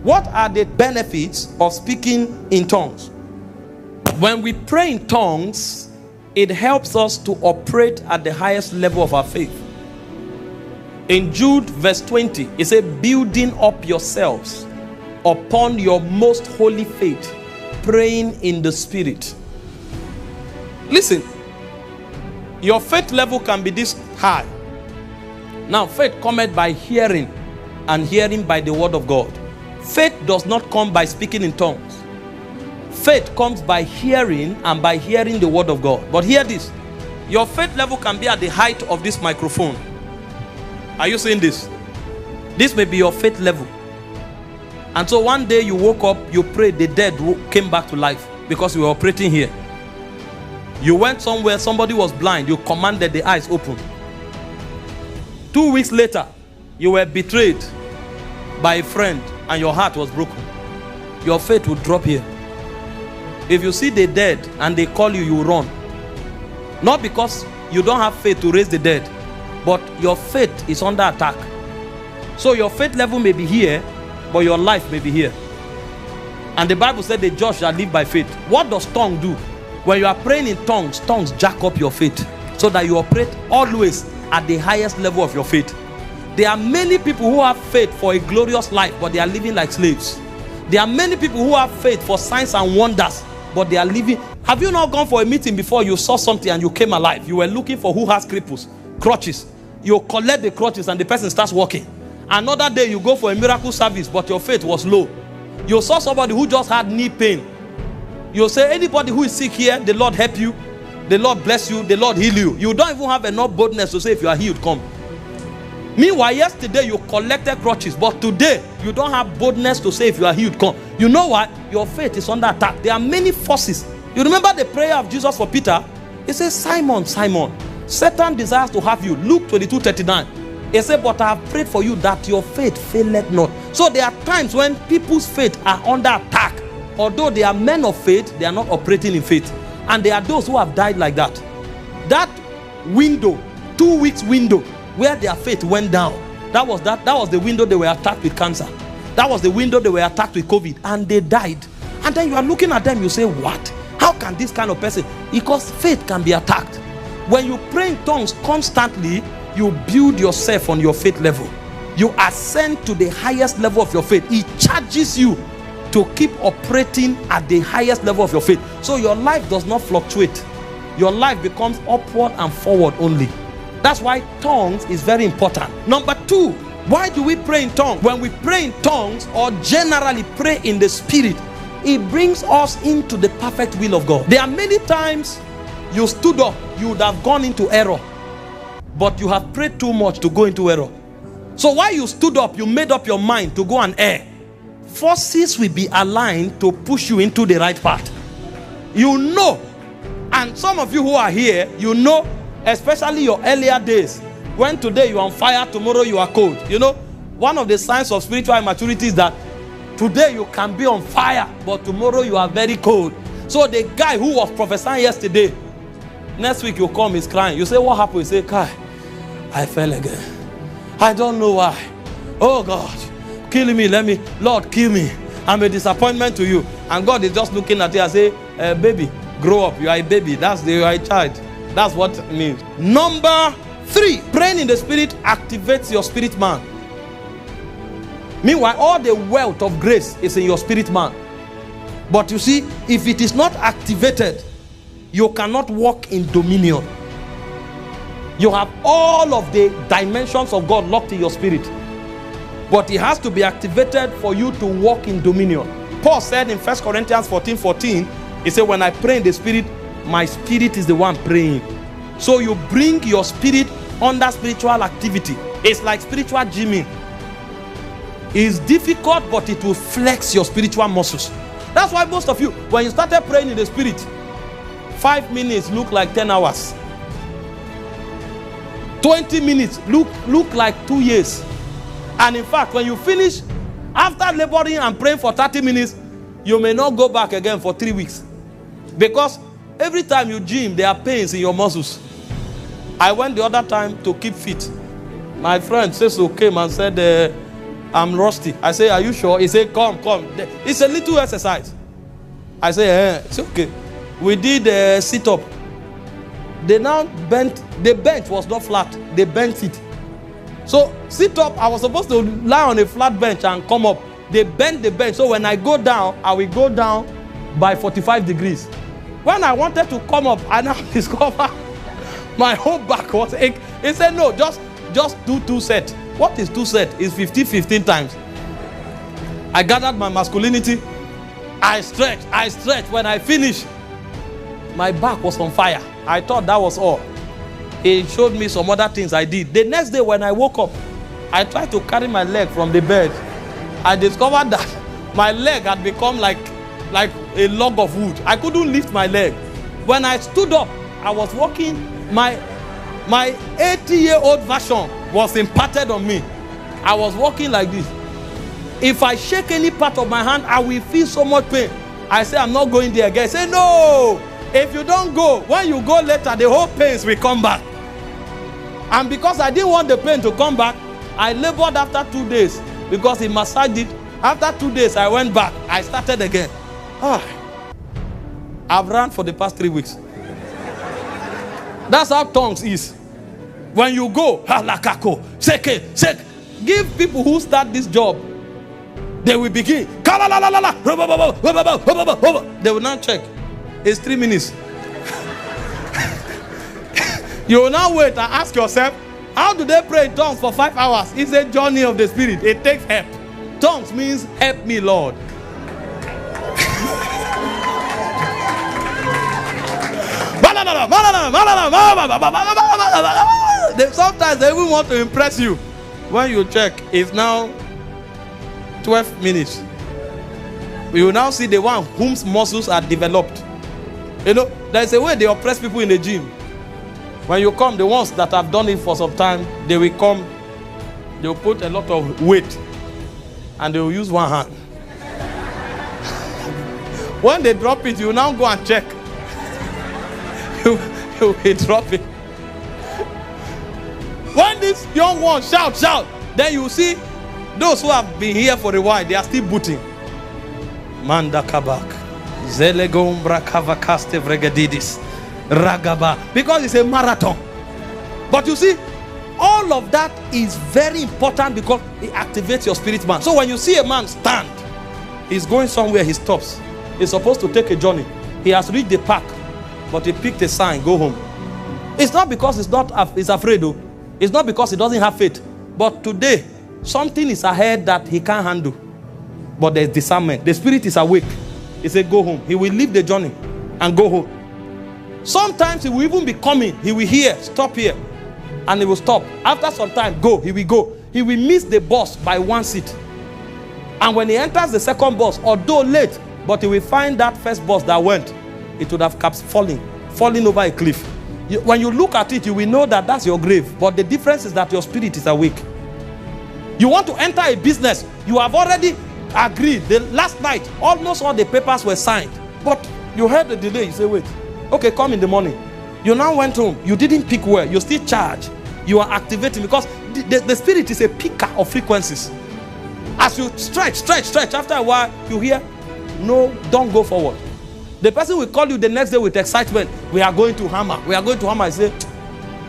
What are the benefits of speaking in tongues? When we pray in tongues, it helps us to operate at the highest level of our faith. In Jude verse 20, it says, building up yourselves upon your most holy faith, praying in the Spirit. Listen, your faith level can be this high. Now, faith cometh by hearing, and hearing by the word of God. Faith does not come by speaking in tongues. Faith comes by hearing, and by hearing the word of God. But hear this, your faith level can be at the height of this microphone. Are you seeing this? This may be your faith level. And so one day you woke up, you prayed, the dead came back to life because you were operating here. You went somewhere, somebody was blind, you commanded the eyes open. 2 weeks later, you were betrayed by a friend and your heart was broken. Your faith will drop here. If you see the dead and they call you, you run. Not because you don't have faith to raise the dead, but your faith is under attack. So your faith level may be here, but your life may be here. And the Bible said the just shall live by faith. What does tongue do? When you are praying in tongues, tongues jack up your faith so that you operate always at the highest level of your faith. There are many people who have faith for a glorious life, but they are living like slaves. There are many people who have faith for signs and wonders, but they are living. Have you not gone for a meeting before you saw something and you came alive? You were looking for who has cripples, crutches. You collect the crutches and the person starts walking. Another day you go for a miracle service, but your faith was low. You saw somebody who just had knee pain. You say, anybody who is sick here, the Lord help you, the Lord bless you, the Lord heal you. You don't even have enough boldness to say if you are healed, come. Meanwhile, yesterday you collected crutches, but today you don't have boldness to say if you are healed, come. You know what? Your faith is under attack. There are many forces. You remember the prayer of Jesus for Peter? He says, Simon, Simon, Satan desires to have you. Luke 22:39. He said, but I have prayed for you that your faith faileth not. So there are times when people's faith are under attack. Although they are men of faith, they are not operating in faith. And there are those who have died like that. That window, 2 weeks window, where their faith went down. That was the window they were attacked with cancer. That was the window they were attacked with COVID. And they died. And then you are looking at them, you say, what? How can this kind of person? Because faith can be attacked. When you pray in tongues constantly, you build yourself on your faith level. You ascend to the highest level of your faith. It charges you to keep operating at the highest level of your faith. So your life does not fluctuate. Your life becomes upward and forward only. That's why tongues is very important. Number 2, why do we pray in tongues? When we pray in tongues or generally pray in the Spirit, it brings us into the perfect will of God. There are many times you stood up, you would have gone into error, but you have prayed too much to go into error. So while you stood up, you made up your mind to go and err. Forces will be aligned to push you into the right path. You know, and some of you who are here, you know, especially your earlier days, when today you are on fire, tomorrow you are cold. You know, one of the signs of spiritual immaturity is that today you can be on fire, but tomorrow you are very cold. So the guy who was prophesying yesterday, next week you come, he's crying. You say, what happened? You say, Kai, I fell again. I don't know why. Oh God, kill me, Lord, kill me. I'm a disappointment to you. And God is just looking at you and say, baby, grow up. You are a baby. You are a child. That's what it means. Number 3, praying in the Spirit activates your spirit man. Meanwhile, all the wealth of grace is in your spirit man. But you see, if it is not activated, you cannot walk in dominion. You have all of the dimensions of God locked in your spirit. But it has to be activated for you to walk in dominion. Paul said in 1 Corinthians 14:14, he said, when I pray in the Spirit, my spirit is the one praying. So you bring your spirit under spiritual activity. It's like spiritual gymming. It's difficult, but it will flex your spiritual muscles. That's why most of you, when you started praying in the Spirit, 5 minutes look like 10 hours. 20 minutes look like 2 years. And in fact, when you finish, after laboring and praying for 30 minutes, you may not go back again for 3 weeks. Because every time you gym, there are pains in your muscles. I went the other time to keep fit. My friend Cecil came and said, I'm rusty. I say, are you sure? He said, come. It's a little exercise. I say, it's okay. We did sit-up. They now bent. The bench was not flat. They bent it. So sit-up, I was supposed to lie on a flat bench and come up. They bent the bench. So when I go down, I will go down by 45 degrees. When I wanted to come up, I now discover my whole back was ache. He said, no, just do 2 sets. What is 2 sets? It's 15 times. I gathered my masculinity. I stretched. When I finished, my back was on fire. I thought that was all. He showed me some other things I did. The next day when I woke up, I tried to carry my leg from the bed. I discovered that my leg had become like a log of wood. I couldn't lift my leg. When I stood up, I was walking. My 80-year-old version was imparted on me. I was walking like this. If I shake any part of my hand, I will feel so much pain. I say, I'm not going there again. I say, no. If you don't go, when you go later, the whole pains will come back. And because I didn't want the pain to come back, I labored after 2 days because he massaged it. After 2 days, I went back. I started again. I've run for the past 3 weeks. That's how tongues is. When you go, halakako, seke. Give people who start this job, they will begin. They will now check. It's 3 minutes. You will now wait and ask yourself, how do they pray in tongues for 5 hours? It's a journey of the spirit. It takes help. Tongues means help me, Lord. Sometimes they even want to impress you. When you check, it's now 12 minutes. You will now see the one whose muscles are developed. You know, there's a way they oppress people in the gym. When you come, the ones that have done it for some time, they will come, they will put a lot of weight, and they will use one hand. When they drop it, you now go and check. You will drop it. When this young one shout, then you see those who have been here for a while, they are still booting. Manda kabak. Zelegombra kavakaste vregadidis. Ragaba. Because it's a marathon. But you see, all of that is very important because it activates your spirit man. So when you see a man stand, he's going somewhere, he stops. He's supposed to take a journey. He has reached the park, but he picked a sign, go home. It's not because he's afraid though. It's not because he doesn't have faith. But today, something is ahead that he can't handle. But there's discernment. The spirit is awake. He said, go home. He will leave the journey and go home. Sometimes he will even be coming. He will hear, stop here. And he will stop. After some time, go. He will go. He will miss the bus by 1 seat. And when he enters the second bus, although late, but he will find that first bus that went, it would have kept falling over a cliff. When you look at it, you will know that that's your grave. But the difference is that your spirit is awake. You want to enter a business, you have already agreed. The last night, almost all the papers were signed. But you heard the delay. You say, wait, okay, come in the morning. You now went home. You didn't pick well. You still charge. You are activating because the spirit is a picker of frequencies. As you stretch, after a while, you hear, no, don't go forward. The person will call you the next day with excitement. We are going to hammer. We are going to hammer. I say,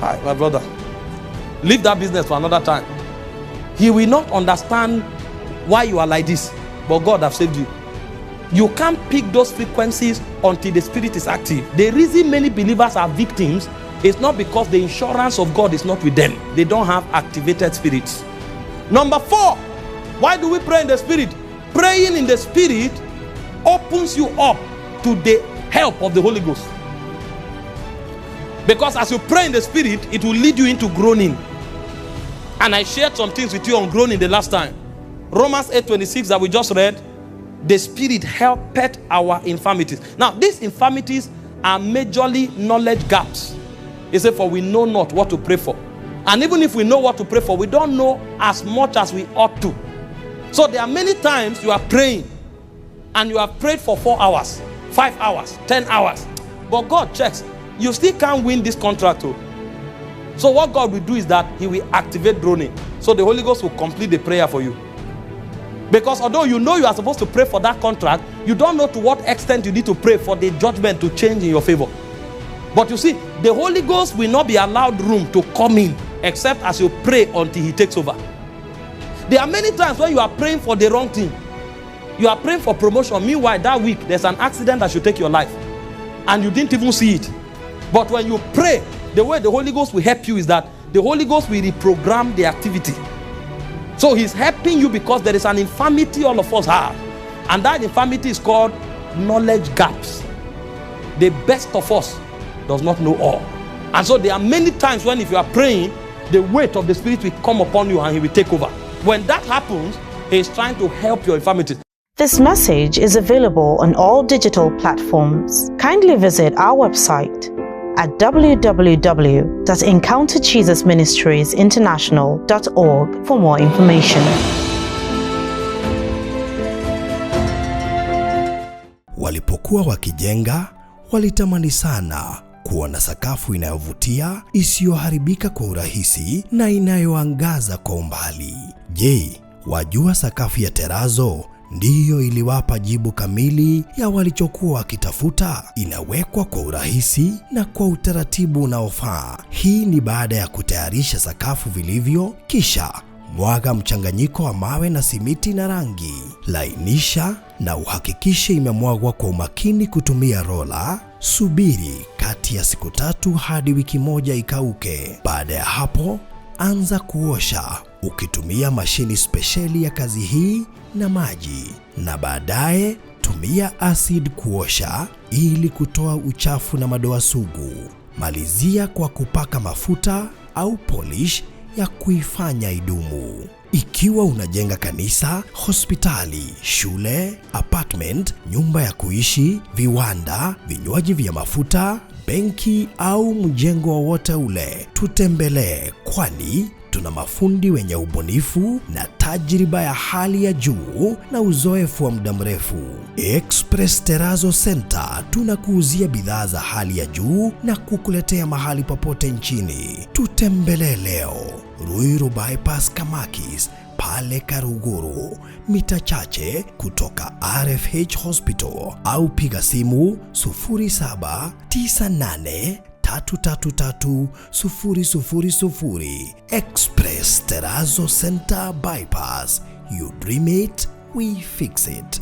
hi, my brother. Leave that business for another time. He will not understand why you are like this. But God has saved you. You can't pick those frequencies until the spirit is active. The reason many believers are victims is not because the insurance of God is not with them. They don't have activated spirits. Number 4, why do we pray in the spirit? Praying in the spirit opens you up to the help of the Holy Ghost. Because as you pray in the spirit, it will lead you into groaning. And I shared some things with you on groaning the last time. Romans 8:26 that we just read, the spirit helpeth our infirmities. Now, these infirmities are majorly knowledge gaps. He said, for we know not what to pray for. And even if we know what to pray for, we don't know as much as we ought to. So there are many times you are praying and you have prayed for 4 hours, 5 hours, 10 hours. But God checks. You still can't win this contract. So what God will do is that he will activate groaning. So the Holy Ghost will complete the prayer for you. Because although you know you are supposed to pray for that contract, you don't know to what extent you need to pray for the judgment to change in your favor. But you see, the Holy Ghost will not be allowed room to come in except as you pray until he takes over. There are many times when you are praying for the wrong thing. You are praying for promotion. Meanwhile, that week, there's an accident that should take your life. And you didn't even see it. But when you pray, the way the Holy Ghost will help you is that the Holy Ghost will reprogram the activity. So he's helping you because there is an infirmity all of us have. And that infirmity is called knowledge gaps. The best of us does not know all. And so there are many times when if you are praying, the weight of the Spirit will come upon you and he will take over. When that happens, he is trying to help your infirmity. This message is available on all digital platforms. Kindly visit our website at www.encounterjesusministriesinternational.org for more information. Walipokuwa wakijenga, walitamani sana kuona sakafu inayovutia, isiyoharibika kwa urahisi na inayoangaza kwa umbali. Je, wajua sakafu ya terazo ndiyo iliwapa jibu kamili ya walichokuwa wakitafuta? Inawekwa kwa urahisi na kwa utaratibu unaofaa. Hii ni baada ya kutayarisha sakafu vilivyo, kisha mwaga mchanganyiko wa mawe na simiti na rangi. Lainisha na uhakikishe imemwagwa kwa umakini kutumia rola. Subiri kati ya siku 3 hadi wiki 1 ikauke. Baada ya hapo, anza kuosha ukitumia mashini spesheli ya kazi hii na maji, na baadaye tumia acid kuosha ili kutoa uchafu na madoa sugu. Malizia kwa kupaka mafuta au polish ya kuifanya idumu. Ikiwa unajenga kanisa, hospitali, shule, apartment, nyumba ya kuishi, viwanda, vinywaji vya mafuta, benki au mjengo wowote ule, tutembelee, kwani tuna mafundi wenye ubunifu na tajriba ya hali ya juu na uzoefu wa muda mrefu. Express Terazo Center tunakuuzia bidhaa za hali ya juu na kukuletea mahali popote nchini. Tutembelee leo, Ruiru Bypass Kamakis, pale Karuguru, mita chache kutoka RFH Hospital, au piga simu 0798-333-000. Express Terazo Center Bypass. You dream it, we fix it.